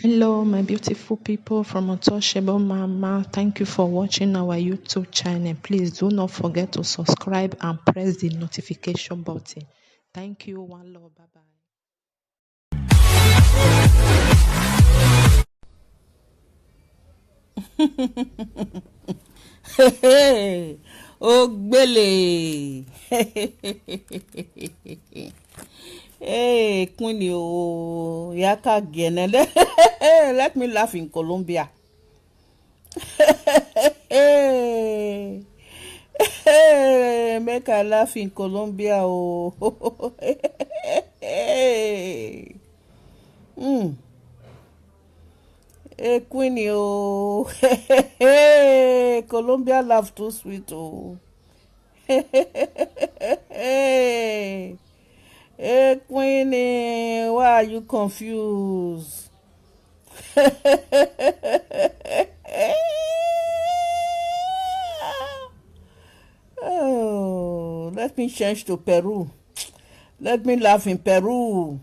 Hello, my beautiful people from Untouchable Mama. Thank you for watching our YouTube channel. Please do not forget to subscribe and press the notification button. Thank you. One love. Bye bye. Ogbele. Hey, Queen, you yaka gene. Let me laugh in Colombia. Hey, make I laugh in Colombia. Oh, hey. Hey, Queen, you. Hey, Colombia laugh too sweet. Oh. Hey, hey, Queenie, why are you confused? Oh, let me change to Peru. Let me laugh in Peru.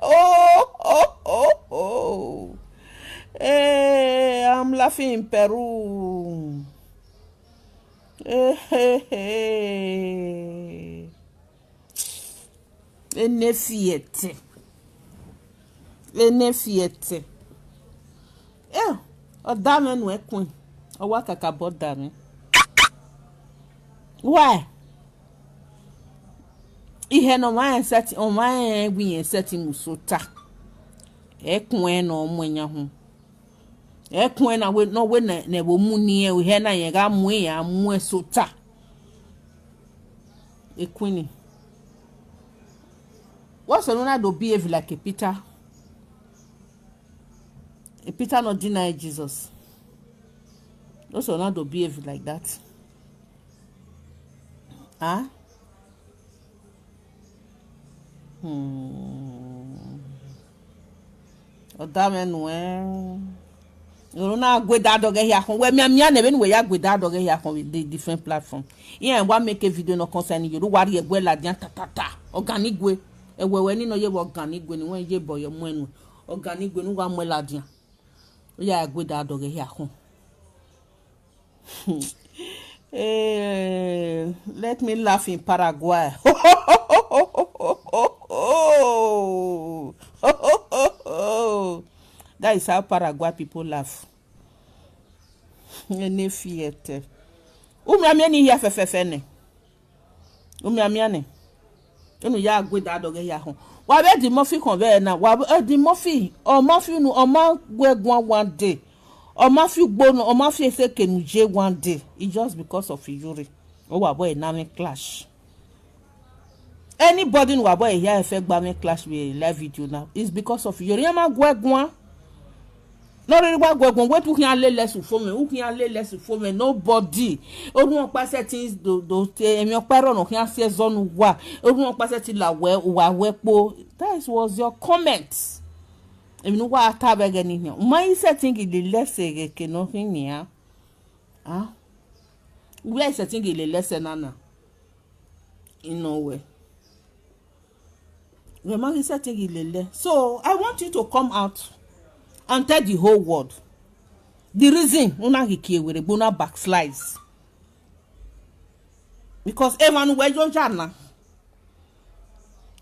Oh. Hey, I'm laughing in Peru. Enefiete. Ọ̀dà mi nù ẹ̀kùn ọwọ́ kàkà bọ́ dà mí. Why? Ihe na ọmọ ẹ̀gbìn yẹn sẹ́tì mùsùlùmí ẹ̀kùn ẹ̀ na ọmọ ẹ̀yà hù. Ẹ̀kùn ẹ̀ na wẹ́ na ẹ̀wọ̀ mú ni ẹ̀ ihe na yẹn gà mú ẹ̀yà mú ẹ̀ sọ́tà. Ẹ̀kùn ni. What's Ronaldo behave like a Peter? A Peter not deny Jesus. What's Ronaldo behave like that? Huh? Odamenu Rona go that dog here from where me never know ya go that dog here from the different platform. Yeah, one make a video no concerning you. Worry a well like ta organic way. E we ni no ye organic way ni when ye boy your mwenu. Organic way no wa mwe ladian. Yeah, go that dog here home. Let me laugh in Paraguay. That is how Paraguay people laugh. Nefiete. Umiamiani ya fefefene. Umiamiani. Unu ya gwe da doge ya hon. Wa be di Murphy convey na. Wa di Murphy. O Murphy nu o ma gwe gwan one day. O Murphy gbono. O Murphy say kenuje one day. It's just because of Yuri. O wa boy na me clash. Anybody who about here effect by me clash with live video now is because of Yuri. Yama gwe gwan. No really gwe gwan. Wait who can lay less for me. Who can lay less for me? Nobody. Who pass things do emi opero no can say zone wa. Who pass it la we po. That was your comment. If you wa tab again here. My setting is the less ke nothing here. Ah. We are setting is the less nana. In no way. So I want you to come out and tell the whole world the reason una hiki with the bona backslides. Because everyone where you jana.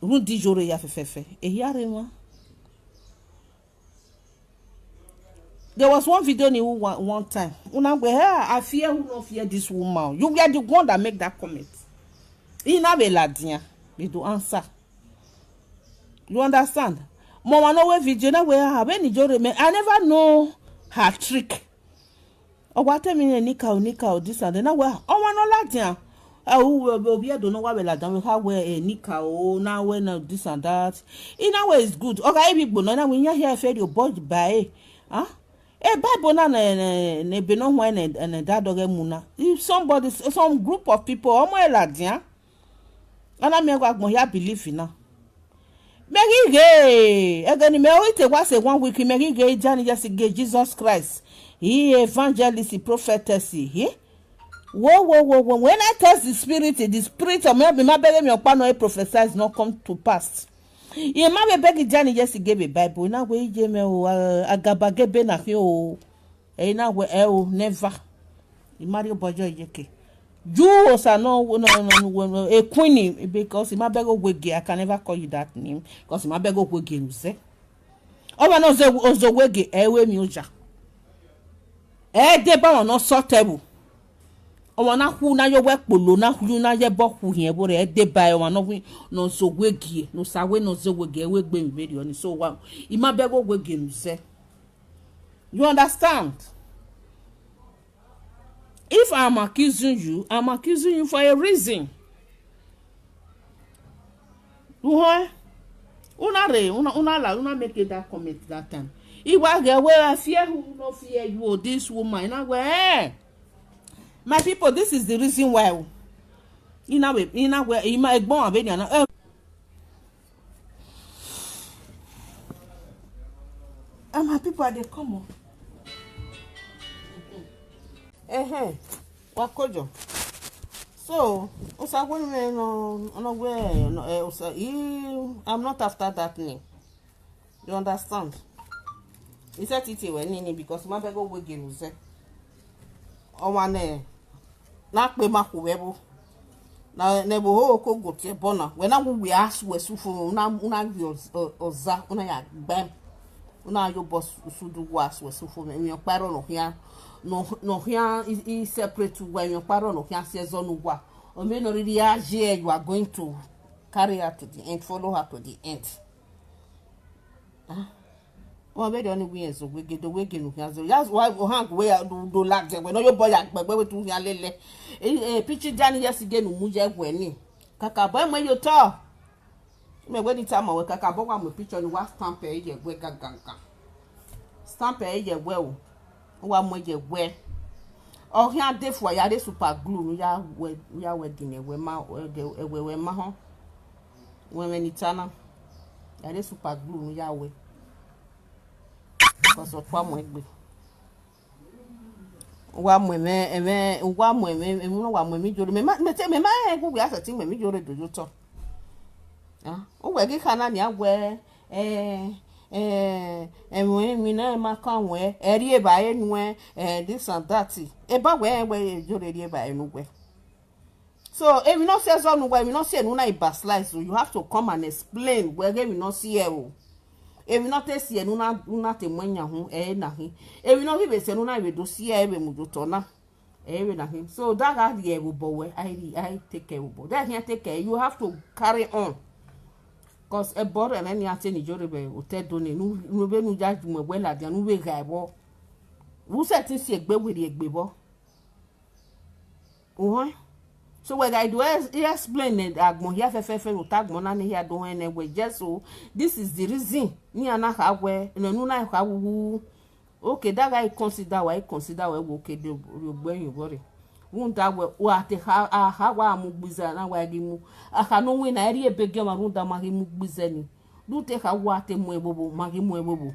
Run di jore ya fefefe. There was one video ni one time. Una go I fear who no fear this woman. You were the one that make that comment. Ina be ladien. You do answer. You understand? Mama no way video na where have any jore me. I never know her trick. O what me nika this and then na where o no ladien. We don't know why we like we have wear nika o now when this and that. In a way it's good. Okay, people no na when you hear fed your body by Bible na ne be no when and that dog muna. If somebody some group of people o mo ladien. Ana me gwa gbon ya believe na. Megige egani me o te wa say 1 week megige jani just get Jesus Christ. He evangelist prophetess he. Whoa. When I test the spirit of me be my belly me upon no prophesies not come to pass. Ye ma be beg Johnny just give a Bible. Na we je me o agabagebe na fi o. E na we o never. Mario Bojo Yeke. You was no a queenie because my beg wege. I can never call you that name because my beg wege you say. Oh, no, ozo wege ewe miuja. De ba no sortable. Oh, na hu na yo work polo na hu na ye bo hu here bo de ba o no no so wege no sawe no zo wege ewe gbe mi video ni so wa. My beg wege you say. You understand? If I'm accusing you for a reason. Una make it that comment that time. If I get where I fear who no fear you this woman, I go, my people, this is the reason why. You might born a baby. And my people, they come on. Wakojo. So, I'm not after that name. You understand? He said it when because my bego wege luze. Owane na pe makuwebo. Na nebo ho ko gote bona. When I we ask we sufu una oza una ya gbem. Una yo boss sudu was we sufu me paro no hia. No here is separate to when your parent no here says on what or may not really you are going to carry her to the end, follow her to the end. Well, the only way is we get the waking of that's why we hang where do like them when your boy but we to hear lele a picture Danny yes again muja when kaka boy when you talk me when it's time I kaka boy my picture the what stamp ye we gaga stamp ye well. Wa moje we o hia de fo ya de super glue ya wedding e we ma ho we ni tana ya de super glue ya we because o twa mo egbe wa mo mi joro me ma e ku ya sati me joro dojo to o we gi kana ni agwe we na ma kan we eri e ba enu this and that e ba we jo eri e ba enu we so if you not say so no we not say no na e ba slice so you have to come and explain where we not see e if you not see no na te mwanya ho na hi if you not be say no na we do see e we mu do to na we na hi so that have the ebo we I take care of that here take care you have to carry on. Cause a board and any ate ni jorebe hotel doni nu be nu judge mo we la dia nu we ga ebo who set si egbe we the egbe bo so when I do explain it agbon here fefe no tagmo na here do en we just so this is the reason ni ana ha we nu na ha wu okay that guy consider we okay the ogbo yin worry wunda we ate ha wa mugbiza na wa gi mu aka no we na eri ebege ma runda ma gi mugbiza ni du te ha wa te mu ebobo ma gi mu ebobo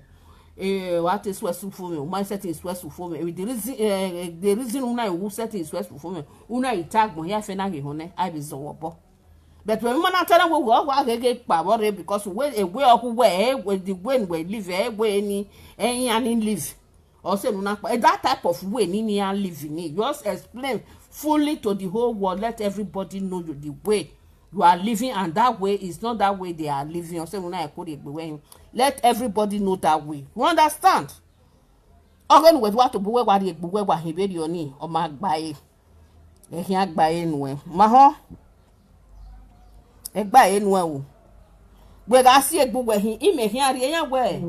wa te swesu for me my setting swesu for me the reason una you setting swesu for me una itag mo ya fe na gi hone I be zo wo but when man tell we wa gege pa worry because we the way we live we any and live or say that type of way ni are living just explain fully to the whole world, let everybody know you the way you are living and that way is not that way they are living or say let everybody know that way. You understand? Ogen with what to be where the egbe wa hebedi oni o ma gbaye ehin agbaye nu e ma ho egbaye nu e o we ga si egbe we hin ime hin ari eyan we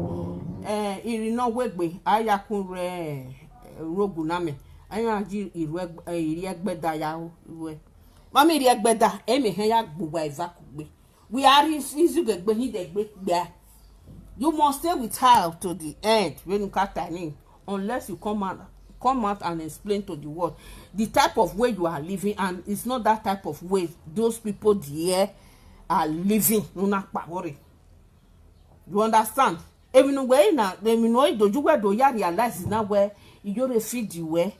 irina wegbe ayakun re rogu na me ayan ji iri egbeda ya we mami iri egbeda eme hen ya gbugba evakugbe we are izu gegbe ni de gbe you must stay with her to the end when you cut time unless you come out and explain to the world the type of way you are living and it's not that type of way those people there are living una pa worry. You understand? Even when na them know doju we do ya realize na where you dey feed the way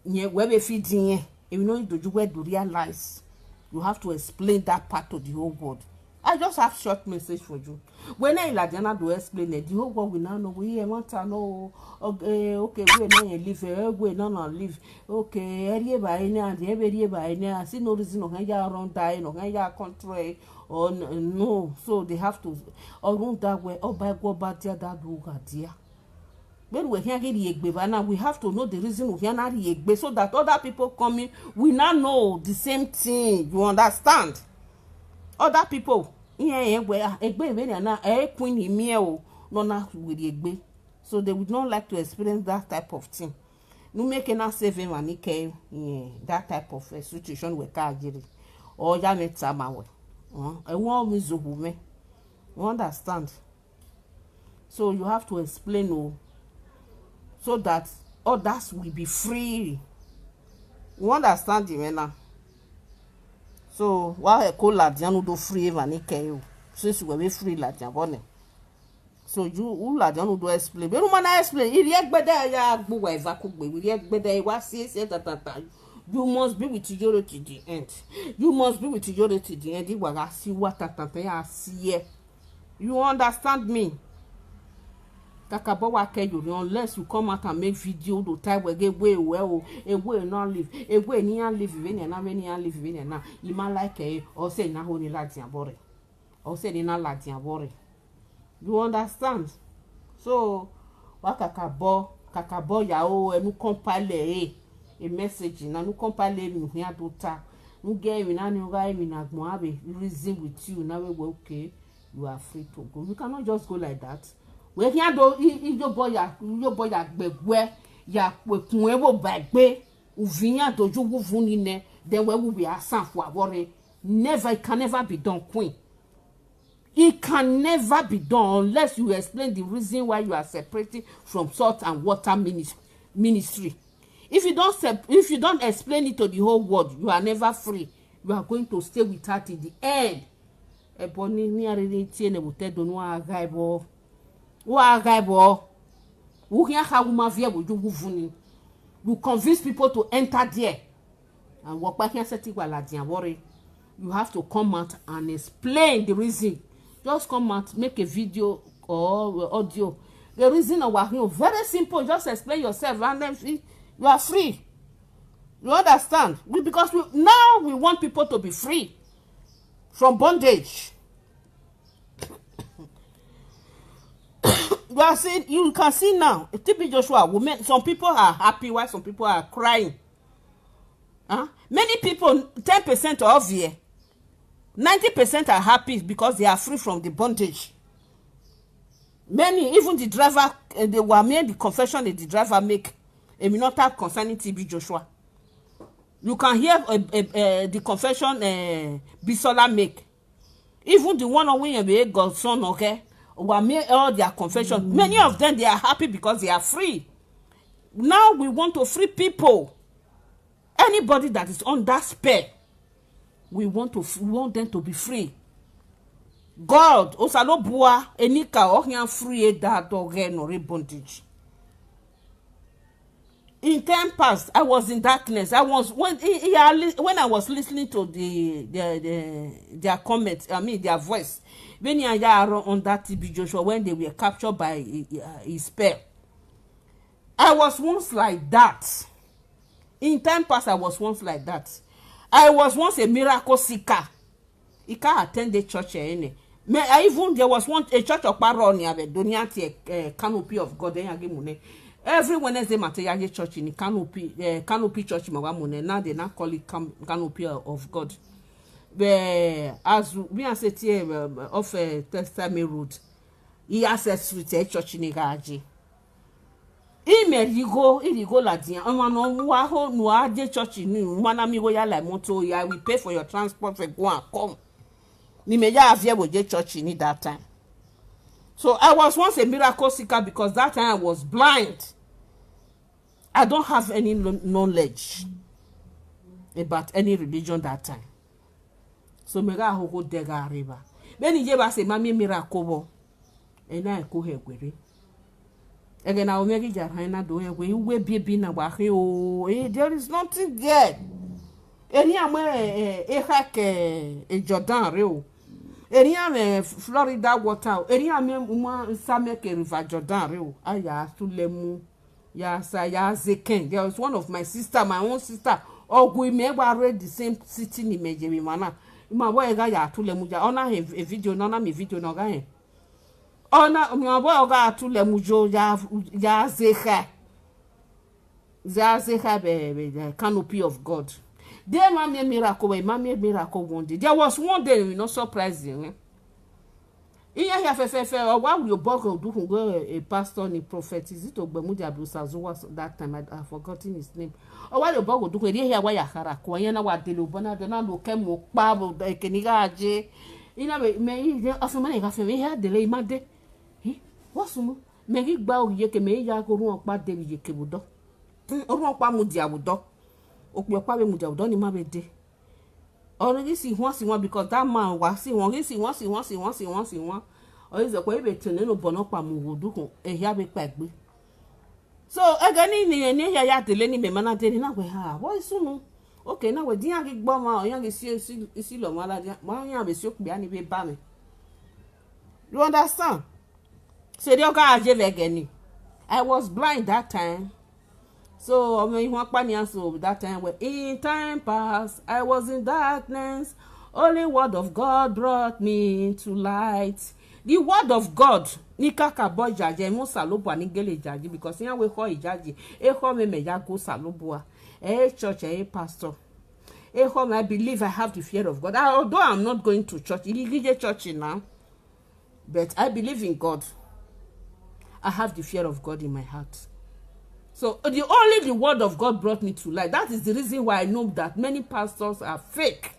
where we feed in even know doju we do realize you have to explain that part to the whole world I just have short message for you. When I Ladiana do explain it, the whole world will now know. We want to know. Okay, we now live. We now live. Okay, every by any, every by any. I see no reason no ya around die, no ya control or no. So they have to around that way. Oh, by go back there that do dear. When we hear the we have to know the reason we hear not the so that other people coming, we now know the same thing. You understand? Other people, so they would not like to experience that type of thing. No make na save him and that type of situation we can't or ya met samawe. I want me to you understand? So you have to explain so that others will be free. You understand the now? So why I call Ladian do free even since you were free Ladian bonnet. So you Ladian do explain. But man explain. If you better ya go wherever could be. We better was say that you must be with you to the end. You must be with you to the end. You will see what I see. You understand me? Unless you come out and make video the time we get way well a way not live a way near live in and live in now you might like or say na honey Ladian body or say in a Ladian body. You understand? So what kakabo ya nu compile a message na nu compile nu here dota nu get me na nu guy me na mo have reason with you now we okay you are free to go. You cannot just go like that. We can't do your boy where ya kun ewo bagbe uvinya doju wuvuni ne then we will be asan for worry. Never, it can never be done, queen. It can never be done unless you explain the reason why you are separating from salt and water ministry. If you don't explain it to the whole world, you are never free. You are going to stay with her till the end. Ebony ni arele tie ne bote do no agaibo. Wa agaibo. Wo hia ha wo ma vie wo vuni. You convince people to enter there. And what back here setting Ladian worry. You have to come out and explain the reason. Just come out, make a video or audio. The reason of what very simple. Just explain yourself, and then you are free. You understand? Because now we want people to be free from bondage. You can see now. TB Joshua, women. Some people are happy, while some people are crying. Many people, 10% of here, 90% are happy because they are free from the bondage. Many, even the driver, they were made the confession that the driver make a minute concerning TB Joshua. You can hear the confession Bisola make. Even the one on when you Godson, okay, were made all their confession. Many of them, they are happy because they are free. Now we want to free people. Anybody that is on that spell, we want them to be free. God, osalo bua enika ohyan free that organ or bondage. In time past, I was in darkness. I was when I was listening to their comments. I mean their voice. When you are on that TB Joshua, when they were captured by his spell, I was once like that. In time past, I was once like that. I was once a miracle seeker. He can't attend the church any. There was a church of Paroni, a canopy of God. Every Wednesday, material church in the canopy church. Now they now call it canopy of God. But as we are sitting off a Testament road, he access with a church in the garage. Irigo Ladian. No church in like moto. Yeah, we pay for your transport for go and come. Ni me ya avia with church in that time. So I was once a miracle seeker because that time I was blind. I don't have any knowledge about any religion that time. So me ga ho dega riba. Beni je ba say mami miracle bo. E na ko hegwere. Again, I'll make it Jahana do it. We will be na wahi. There is nothing there. Any a hack a Jordan real. Eria me Florida water. Eria me same ke River Jordan re. Aya tulemu. Ya sa ya zeken. There was one of my sister, my own sister. Ogui me wa read the same city ni meje mi mana. Ma boy ga ya tulemu ja. Ona a video na me video na ga he. Ona ma boy ga tulemu jo ya zeka. Zazeka be the canopy of God. There mama miracle, mama miracle one day. There was one day we not surprising. Iya ya fe or why you bog do go a pastor ni prophet is it Ogbemudia Abdulsazowa that time I forgotten his name. Or why you bog do go here why ya hara ko yen na wa dele obona de na no kemo pa bo ekeniga aje. Ina me afema na fe me here dele imade. What's mo me gba oye ke me ya ko run pa de ye kebudo. Orun pa mu diawudo. Ope pa be mu diawudo ni ma be de. Already see one because that man was see one. Or is a way better no bonopa mudu e here be pegbe. So again ni here ya tele ni me mana tele na we ha. What is no? Okay, now we din agi gbo ma o yan ge si lo ma la dia. Ma yan be si o pe ani be ba me. You understand? So the oga aje vegeni. I was blind that time. So I mean, that time when in time past I was in darkness, only word of God brought me to light. The word of God, ni kaka boy jaje mo salobo ni gele jaji because yan we call ijaji. E call me ya go salobo. Church, pastor. I believe I have the fear of God. Although I'm not going to church, church now, but I believe in God. I have the fear of God in my heart. So only the word of God brought me to light. That is the reason why I know that many pastors are fake.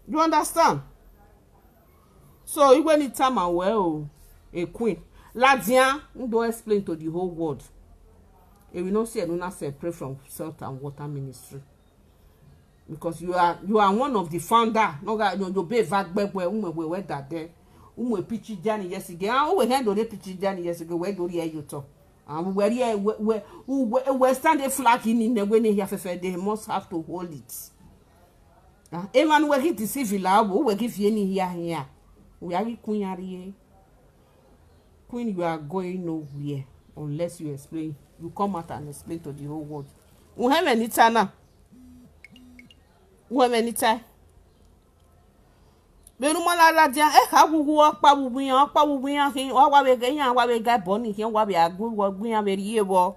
You understand? So when it's time and well, a queen, Ladia, don't explain to the whole world. And we not say no separate from salt and water ministry. Because you are one of the founder. No guy you be vague where that there. Pichi Johnny yesterday. We handle the Pichi Johnny yesterday. Where do you talk? Where stand a flag in the way they must have to hold it. Even we get the civil labo, we give you any here. We are queen. Queen, you are going nowhere unless you explain. You come out and explain to the whole world. We have any time. We have any time. Benu mala la dia e ka bubu pa bubu yan hin wa we ga boni hin wa be agun wo gun yan be rie bo.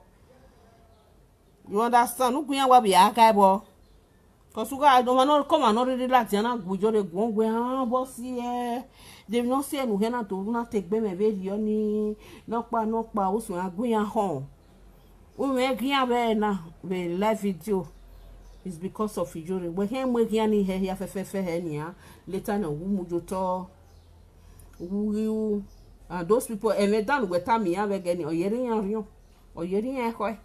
You understand? Nu gun yan wa be aka bo. Cause uga do no come and no really la dia na gujo re gun gun bo si e. They no say nu he na to na take be me be ri oni no pa o so agun yan hon. We me gian be na be live video. It's because of Ijore. We him we yani here fe ni later na wumujoto wu and those people emedan we time ya we geni oyeri yan ko.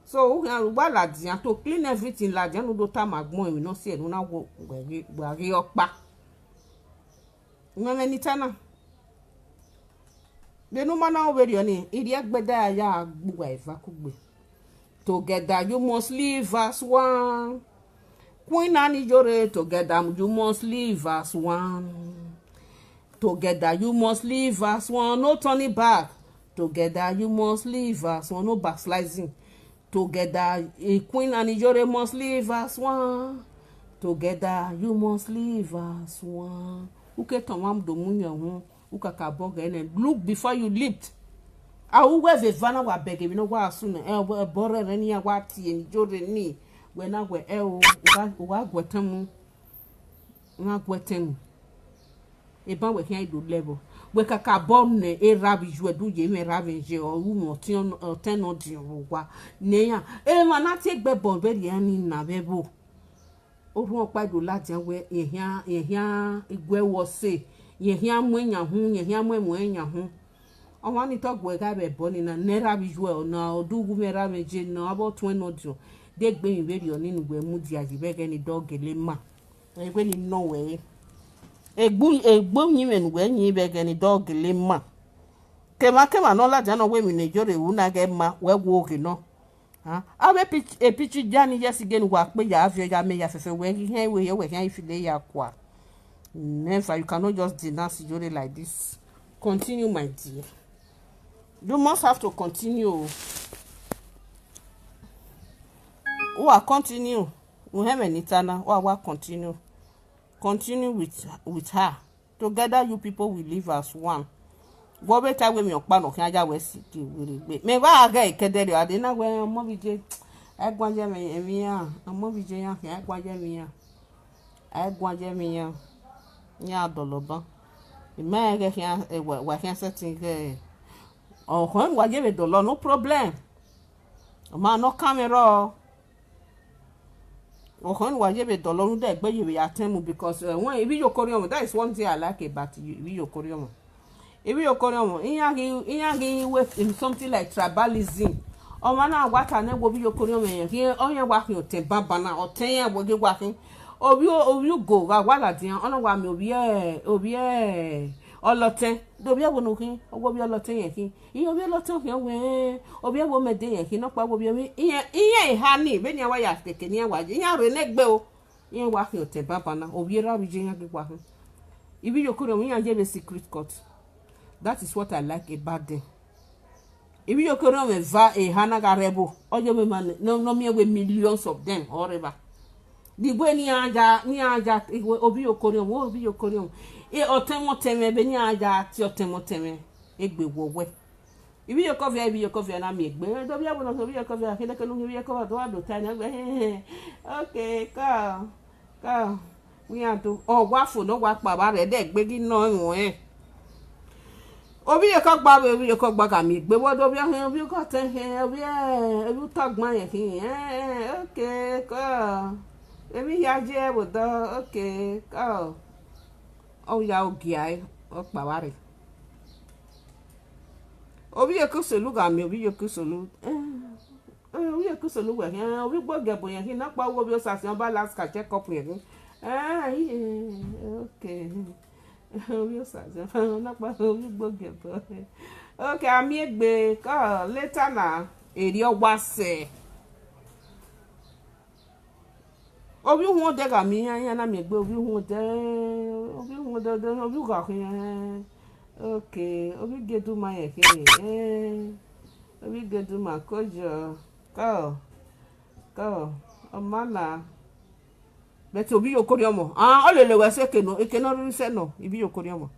So we can la dian to clean everything la dian no do time agbon we no see no na wo we ri opa. Ngame ni tana. De no mana o we ni iri agbeda ya gbugba eva kugbe. Together you must live as one. Queen and Ijore, together you must live as one. Together you must live as one. No turning back. Together you must live as one. No backsliding. Together Queen and Ijore must live as one. Together you must live as one. Uke tomam do munyo uka kaboga ene. Look before you leap. Awu we vana wa bege we no wa asu na bore re ni wa tie ni Ijore ni we na we wa gwetamu na gwetemu e ba we kan do level we kaka bon ne e rabi ju do je me rabi je o wu mo tin o ten no di wa ne ya e ma na te gbe bon be ri ani na bebo o ru opa do lati we yehia igwe wo se yehia mu enya hu yehia mu enya hu o wa ni to gwe ga be bon na ne rabi ju o na o du gu me rabi je na about 20 no di de gbe yin very oni nu gbe mu di ajibe ge ni dogele ma e gbe ni no we egbu yin me nu gbe yin be ge ni dogele ma kema no la jana we mi Ijore wu na ge ma we wo ge no abe pichi jani yes ge ni wa pe ya afio ya me ya fefe we he we ye we he ifile ya kwa Never. You cannot just denounce Ijore like this. Continue, my dear. You must have to continue. Continue. We have an eternal. Continue. Continue with her. Together, you people will live as one. What better when your pan of Haja West City will be? Maybe I get Kedere. I didn't know where Mobby Agwajamia, and Mobby Jaya, Agwajamia. Agwajamia. Ya Doloba. The man get here, what can setting there. Oh, when what give it dollar, no problem. A man no camera. Oh, when what give it dollar, no deck, but you be attend because when if you Korean, that is one thing I like about you Korean. If you Korean, in with something like tribalism. Oh man, what I never be your Korean here. Oh, you're working your 10 babana or 10 years will get working. Oh, you go, while I didn't honor one will be ọlọtẹ dobi abo no kin owo bi ọlọtẹ yẹn kin iye obi ọlọtẹ yẹn we obi abo mede yẹn kin no pa obi iye ha ni be ni awa ya keke ni awa je yan re negbe o iye wa fi ote baba na obi ra bi je yan gba hun ibi yokoro mi yan je be secret court. That is what I like about them. Ibi yokoro me va e hana ga rebo ojo me man no me we millions of them oreba the way ni aja obi yokoro e otemoteme be ni aja ti otemoteme egbe wowe ibi yokofia na mi egbe do bi abo no bi yokofia kede kelu bi yokofia do ado tani egbe okay ka we ado o wa fo no wa pa ba re de egbe gi no won obi yokogba ka mi egbe wo do bi obi ko ten obi tagman yen kin okay ka ebi ya je wo do okay ka oh ya ogiai o pa wa re obi yokosolu ga mi obi yokosolu obi yokosolu we obi gbogebo yen kin na pa wo bi o sasin ba last ka check up yen okay obi o sasin na pa obi gbogebo okay ami egbe ka later na eri ogba se obi hu de ga mi yan na mi egbe obi hu de obi ga kin okay obi gedu ma ye ke obi gedu ma kojo ka omala bet obi yokori omo o lele we se ekeno ri se no ibi yokori omo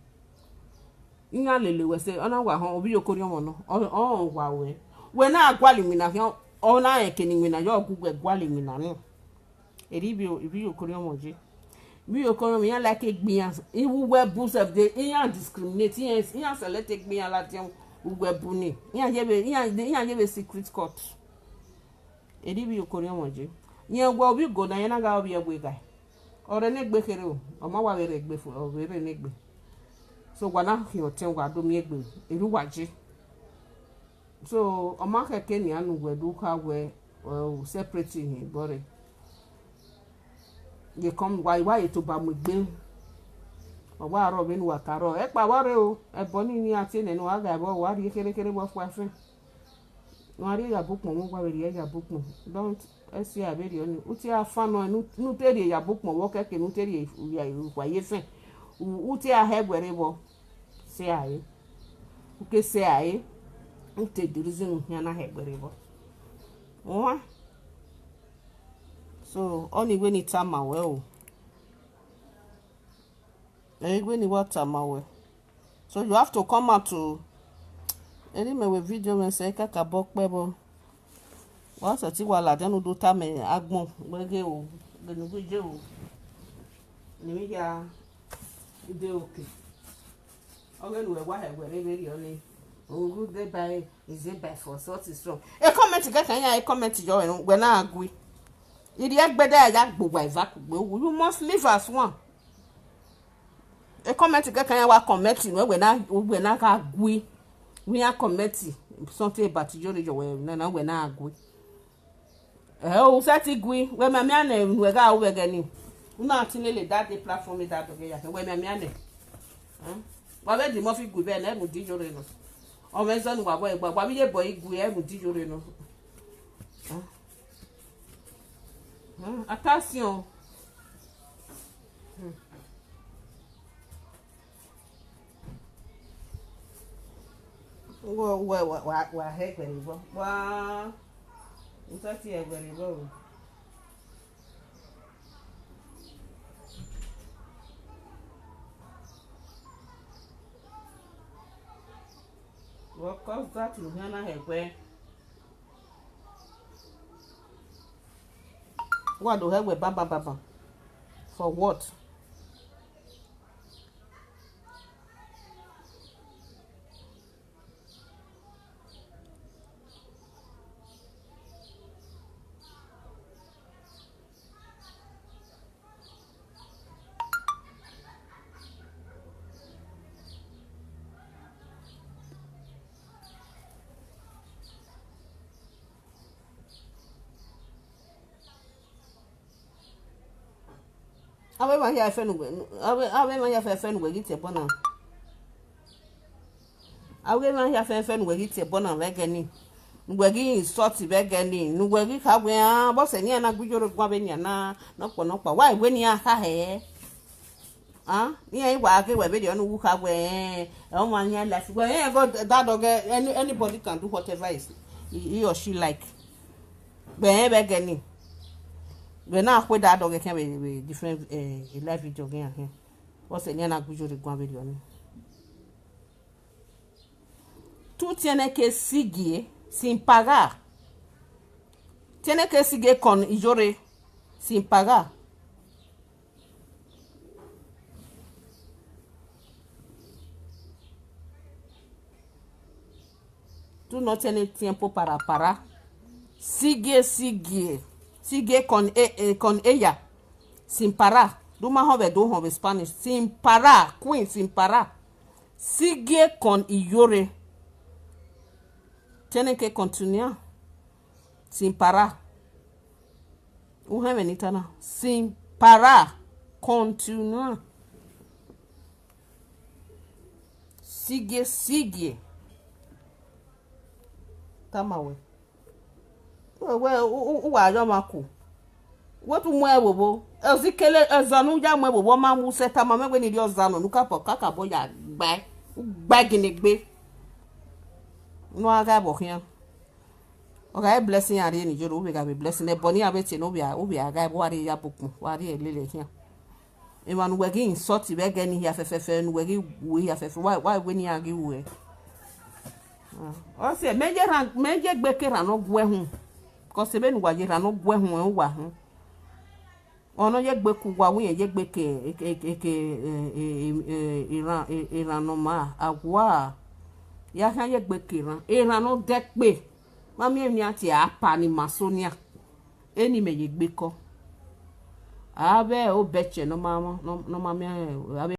nya lele we se ona wa ho obi yokori omo no o wa we na agwali mi na o na ekeni mi na yo gugwe gwali mi na no ibi yokori omo je bi yokori mi yan like egbiyan iwu webu self dey yan discriminate yan select egbiyan lati webu ni yan je be secret court bi yokori omo je yan gwa obi go na yan ga obi egbe guy ore ne gbe kere o ma wa were egbe fo o were ne gbe so gwa na hi oten gwa do mi egbe eru waje so o ma keke ni anu gwedu ka we separating him bore ye come why to ba mu gbe o wa ro bi nu wa karo e pa wa re o e bo ni ati ne nu wa ga bo wa ri kere bo fu afin wa ri ya bukun mo wa ri ya bukun don't esi aberi oni uti afano nu teri ya bukun wo keke nu teri ya wa ye fin uti a hegwere bo se aye uke se aye ute dirizin ya na hegwere bo o so only when it's time well when you want time well so you have to come out to any me with video me say kaka bokpe bo wa so ti wa la denu do ta me agbon gbege o genu gbeje o ni mi ya ide oke ogenu we wa hegwere beri oni o dey by is it by for sort is strong e comment get kan ya e comment jo we na agui iri egbede ya gbogbo ivakugbe you must live as one e comment get kan ya wa comment we na ka agui we are comment something about Ijore jo we na we na agui o sati gui we ma mi ana we ga we ga ni una tinele that the platform that do ya we ma mi ana wa be di mo fi gui be na e mu Ijore no o me so nu wa boy gba bi ye boy gui e mu Ijore no attention wa hegwere bo wa ntati egwere bo what cause that you hana hegwe what do hegwe baba for what awe ma ya fe nugwe awe ma ya fe nugwe gite bona awe ma ya fe nugwe gite bona vegeni nugwe gi sort vegeni nugwe gi ka gwe a bo se ni na gbujoro gwa be ni na nopo wa igwe ni aka he ni ai wa ke we be de onu ka gwe e o ma ni la gwe e go that dog anybody can do whatever he or she like be vegeni when I put that dog can be different live video again here. What's the name of the gwan video? Tu tiene que seguir sin pagar. Tiene que seguir con llore sin pagar. Tú no tienes tiempo para parar. Sigue. Sigue con ella, sin parar. Duma hove Spanish. Sin parar, queen, sin parar. Sigue con Iyore. Tienen que continuar. Sin parar. Menitana. Sin parar. Continuar. Sigue. Tamawe. Wa yo maku wotu mu ebobo ezikele ezanu ja mu ebobo ma mu seta ma megbe ni di ozanu nuka po kaka bo ya gba gini gbe no aga bo kian oga blessing ari ni joro we ga be blessing e boni abeti no we aga bo ari ya bokun wari elele kian e manu we gi insult be ge ni ya fefefe nu we gi we ya fefe why we ni agi we o se meje gbe kera no gwe hun ko se be nu waje ra no gwe hun wa hun ono ye gbe ku wa wi ye gbe ke iran no ma agwa ya kan ye gbe ke iran no de pe mami emi ati apa ni masonia eni me ye gbe ko abe o beche no mama no mami abe